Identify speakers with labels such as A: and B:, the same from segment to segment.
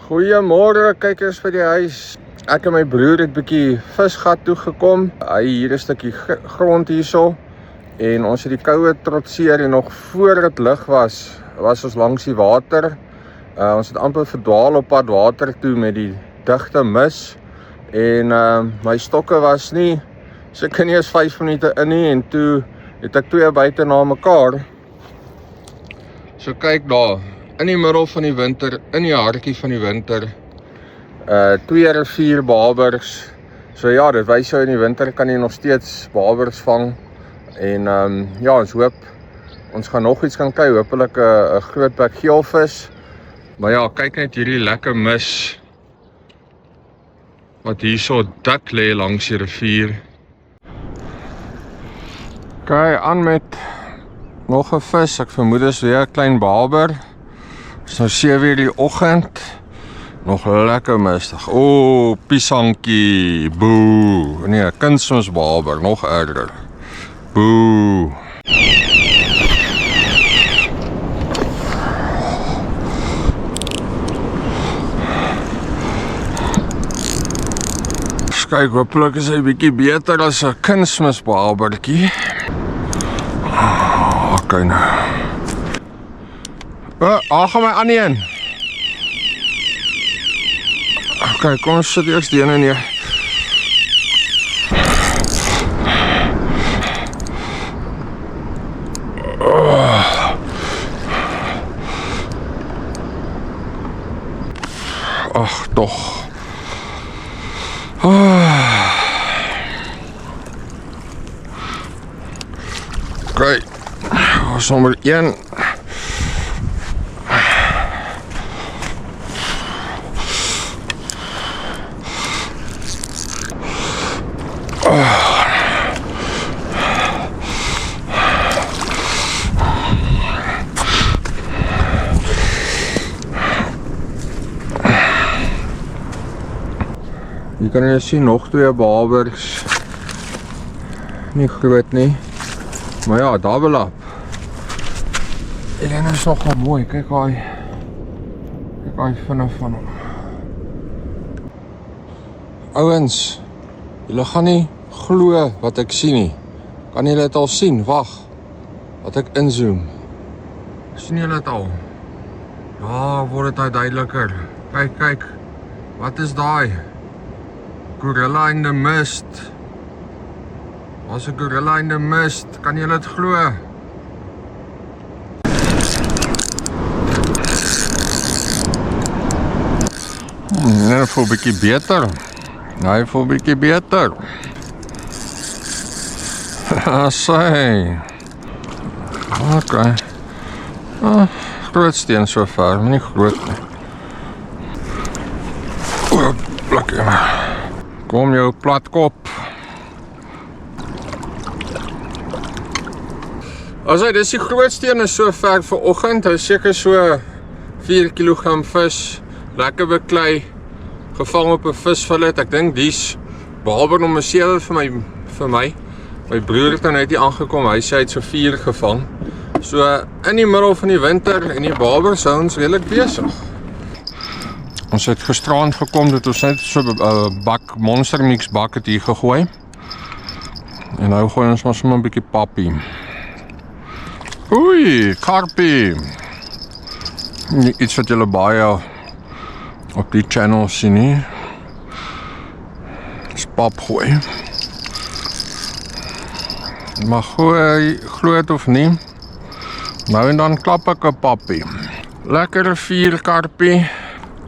A: Goeiemôre, kykers by die huis. Ek en my broer het bietjie visgat toe gekom. Hy hier 'n stukkie grond hierso. En ons het die koue trotseer en nog voor dit lig was ons langs die water. Ons het amper verdwaal op pad water toe met die digte mis. En my stokke was nie seker nie eens 5 minute in nie en toe het ek 2 buite na mekaar. So kyk daar, in die middel van die winter, in die hartjie van die winter, 2 rivierbabers. So ja, dit wys jou in die winter kan jy nog steeds babers vang. En ja, ons hoop, ons gaan nog iets kan kry, hopelik 'n groot bek geelvis. Maar ja, kyk net hierdie lekker mis wat hier so dik lê langs die rivier. Kyk, aan met nog 'n vis, ek vermoed is weer 'n klein baber. Dit is nou 7 uur die oggend, nog lekker mistig. O, pisankie, boe, nee, kunsmisbaber, nog erger. Boe. Kyk, hopelik is hy bietjie beter as 'n kunsmisbabertjie. Okay nou. Gaan my aan die een. Okay, kom ons sit eers die ene neer. Ag, tog. Okay, nommer 1. Hier kan jy sien nog 2 babers. Nie groot nie. Maar ja, double up. En is nogal mooi, kyk hy vinnig van hom. Ouens, julle gaan nie glo wat ek sien nie. Kan julle dit al sien? Wag, wat ek inzoom. Sien julle dit al? Ja, word dit duideliker. Kyk, wat is daai? Gorilla in the mist. Was 'n gorilla in the mist, kan jy dit glo? Hy voel bietjie beter. Hy voel bietjie beter. Sê. Okay. Groot steen so ver, maar nie groot nie. Plakkie maar. Kom jou platkop. Dis die grootste een is so ver vir oggend. Hy is seker so 4 kg vis, lekker beklei, gevang op 'n visfillet. Ek dink dis baber nommer 7 vir my. My broer het nou net hier aangekom. Hy sê hy het so 4 gevang. So in die middel van die winter en die babers hou ons redelik besig. Ons het gisterand gekom dat ons net so 'n bak Monster Mix bak het hier gegooi. En nou gooi ons maar sommer 'n bietjie pappie. Oei, karpie. Iets wat julle baie op die channel sien nie. Dis pap gooi. Maar gooi, glo het of nie. Nou en dan klap ek 'n pappie. Lekker rivierkarpie.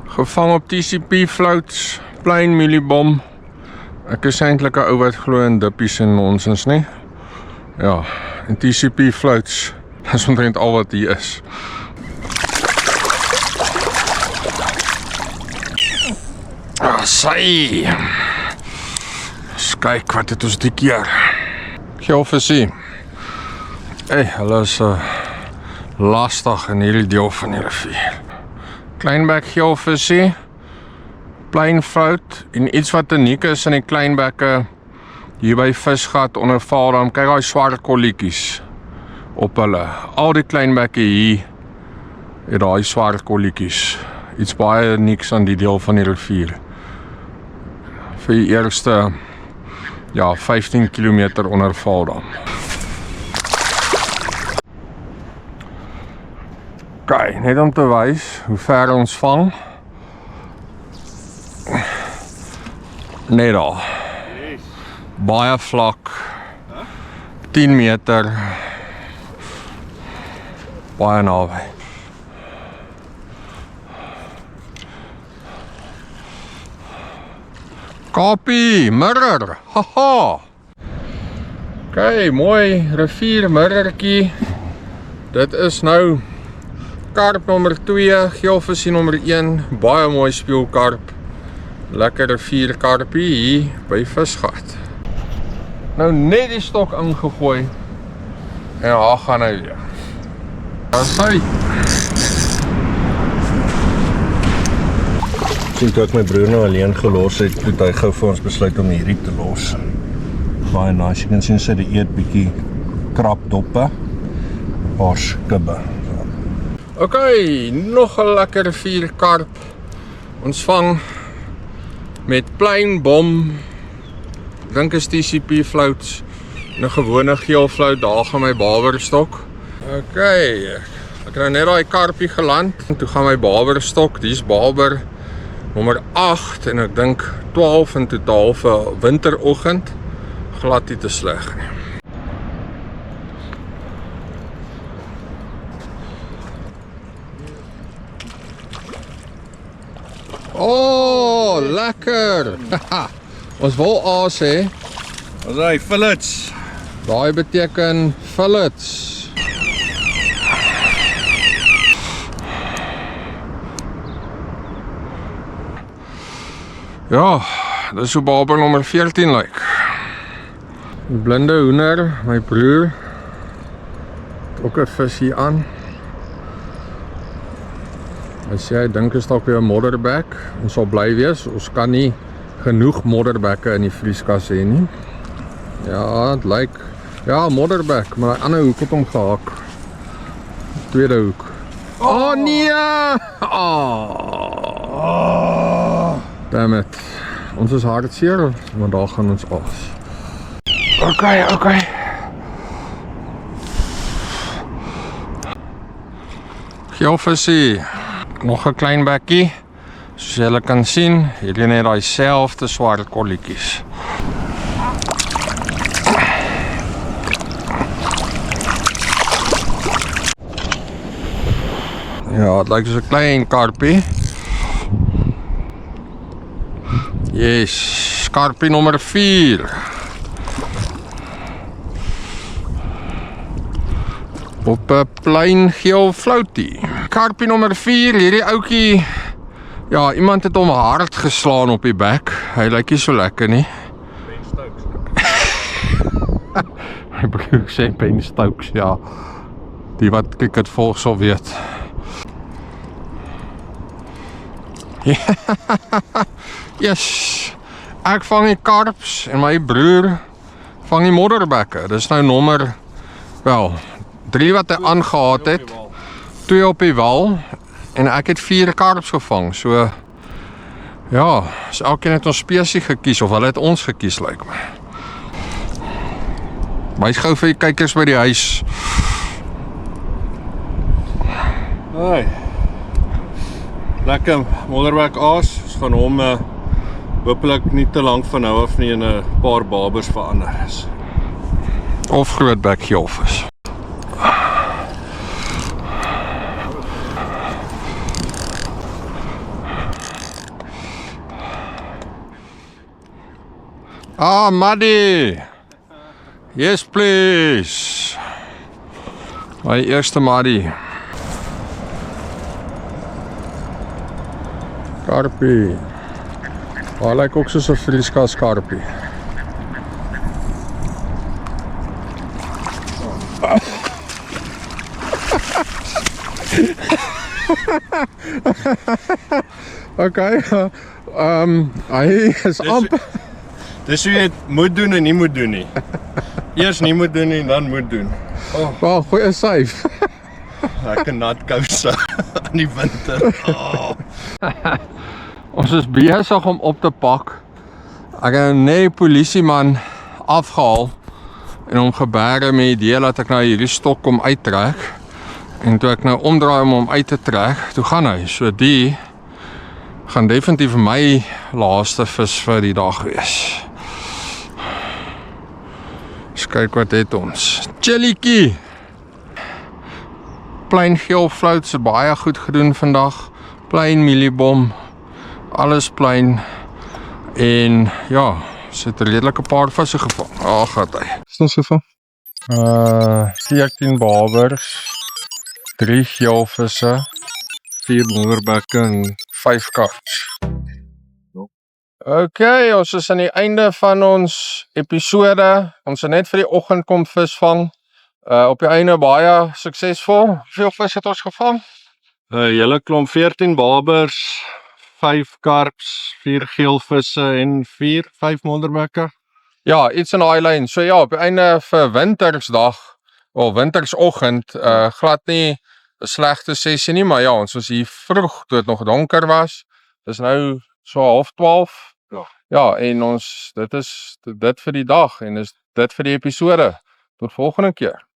A: Gevang op TCP floats, plain mieliebom. Ek is eintlik 'n ou wat glo in dippies en nonsens, nie? Ja, en TCP floats, dis omtrent al wat hier is. Sy. Kyk wat het ons die keer. Geelvisie. Hulle is lastig in hierdie deel van die rivier. Kleinbek geelvisie, pleinfout en iets wat uniek is in die kleinbekke hier by Visgat onder Vaalram. Kyk daai swart kolletjies op hulle. Al die kleinbekke hier het daai swart kolletjies. iets baie niks aan die deel van die rivier. Vir die eerste, ja, 15 km onder Valdam. Ok, net om te wys hoe ver ons vang. Net daar. Baie vlak. 10 meter. Baie naby. Kapie, mirror. Haha. Ok, mooi rivier mirrorkie. Dit is nou karp nommer 2, geelvisie nommer 1, baie mooi speelkarp. Lekker rivierkarpie hier by Visgat. Nou net die stok ingegooi en daar gaan hy weer. Daar is hy.
B: Sien toe ek my broer nou alleen gelos het, het hy gou vir ons besluit om hierdie te los. Baie nice, jy kan sien sy die eet bietjie krapdoppe, paar skibbe.
A: Ok, nog 'n lekker rivierkarp. Ons vang met plain bom, dink is TCP floats, en 'n gewone geel float, daar gaan my baberstok. Ok, ek het nou net daai karpie geland, en toe gaan my baberstok, die is baber nommer 8, en ek dink 12 in totaal vir winteroggend, glad nie te sleg nie. Oh, lekker! Ons wil aas hê.
B: Wat is hy, fillets?
A: Daai beteken fillets. Ja, dis hoe baber nommer 14 lyk. Die blinde hoender, my broer, het ook 'n visie aan. Hy sê hy dink is dalk weer 'n modderbek. Ons sal bly wees, ons kan nie genoeg modderbekke in die vrieskas hê nie. Ja, het lyk, ja, modderbek, maar die ander hoek het hom gehaak. Tweede hoek. Oh nee! Damn it. Ons is hartseer, maar daar gaan ons aas. Ok. Geelvisie. Nog 'n klein bekkie. Soos julle kan sien, hierdie net daai selfde swart kolletjies. Ja, het lyk soos 'n klein karpie. Yes, karpie nommer 4. Op 'n plain geel floutie. Karpie nommer 4, hierdie ouetjie. Ja, iemand het hom hard geslaan op die bek. Hy lyk nie so lekker nie.
B: Ben Stokes.
A: My broer sê Ben Stokes, ja. Die wat cricket volg sal weet. Yes. Ek vang die karps en my broer vang die modderbekke. Dis nou nommer, wel, 3 wat hy aangehaat het. 2 op die wal. En ek het 4 karps gevang. So, ja, so elkeen het ons spesie gekies, of hulle het ons gekies, lyk my. Wys gou vir die kykers by die huis.
B: Hoi. Lekker modderbek aas. Ons gaan hom hopelik nie te lank van nou af nie en 'n paar babers verander is.
A: Of grootbek geelvis. Ah, Maddie. Yes, please. My eerste Maddie. Karpie. Hy lyk ook soos 'n vrieskas karpie. Okay, hy is amper.
B: Dis hoe jy het moet doen en nie moet doen nie. Eers nie moet doen en dan moet doen.
A: Wel, goeie syf.
B: Lekker nat kouse in die winter. Oh.
A: Ons is besig om op te pak. Ek het nou net polisieman afgehaal en hom gebere met die idee dat ek nou hierdie stok kom uittrek. En toe ek nou omdraai om hom uit te trek, toe gaan hy. So die gaan definitief my laaste vis vir die dag wees. Eens kyk wat het ons. Chillikie! Plein geel floats, baie goed gedoen vandag. Plein mieliebom, alles plein. En ja, ons het redelik 'n paar visse gevang. Gaat hy. Is ons gevang? 14 babers, 3 geelvisse, 4 moerbekke en 5 karps. Ok, ons is aan die einde van ons episode. Ons het net vir die oggend kom visvang. Op die einde baie suksesvol. Hoeveel vis het ons gevang?
B: Julle klomp 14 babers, 5 karps, 4 geelvisse en 5 modderbekke.
A: Ja, iets in daai lyn. So ja, op die einde vir wintersdag, of wintersoggend, glad nie 'n slegte sessie nie, maar ja, ons was hier vroeg toe dit nog donker was. Dis nou so 11:30. Ja, en dit is dit vir die dag en is dit vir die episode. Tot volgende keer.